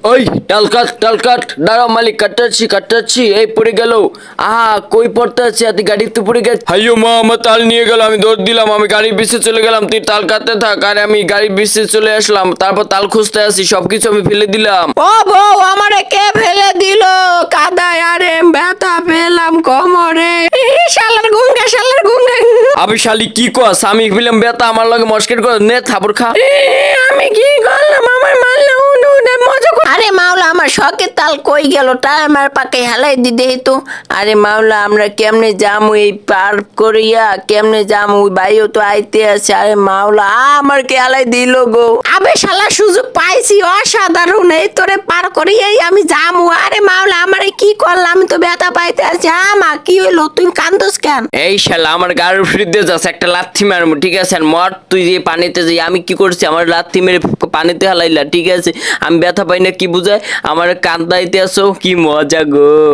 ওই টালকাট দাঁড়াও মালিক, কাটাচ্ছি এই পড়ে গেল। আহা কই পড়তে আছে, তুই গাড়িতে পড়ে গেছে। হাইও মা, আমার তাল নিয়ে গেল, আমি দৌড় দিলাম, আমি গাড়ির পিছে চলে গেলাম, তুই তাল কাটতে থাক। আর আমি গাড়ির পিছে চলে আসলাম, তারপর তাল খুঁজতে আসি, সবকিছু আমি ফেলে দিলাম। ও বউ, আমারে কে ফেলে দিল কাদায়? আরে ব্যথা পেলাম কোমরে। শালার গুঙ্গা। আমি শালি কি কস, আমি ফেলাম ব্যথা, আমার লগে মস্কেট করে নে থাপড় খা। আমি কি করলাম? আমার মারলে মজা। আরে মাওলা, আমার শখের তাল কই গেল? তাই আমার পাকে হেলাই দিতে তো। আরে মাওলা, আমরা কেমনে যামু এই পার করিয়া? কেমনে যামু? ওই ভাইও তো আইতে আছে। আরে মাওলা, আমার কে হেলাই দিল গো। আবে শালা, সুযোগ পাইছি অসাধারণ, এই তোরে পার করিয়াই আমি যামু। আরে মাওলা, আমারে কি করলাম? আমি তো ব্যথা পাইতে আছি। আমা কি হইলো? তুই কান্দোস কেন? এই শালা আমার গাড়ির ফ্রিতে যাচ্ছে, একটা লাথি মারবো, ঠিক আছে? আর মর তুই যে পানিতে যাই, আমি কি করছি? আমার লাথি মেরে পানিতে হালাইলা, ঠিক আছে? আমি ব্যথা পাই না কি বুঝায়? আমার কান্দাইতে আসো, কি মজা গো।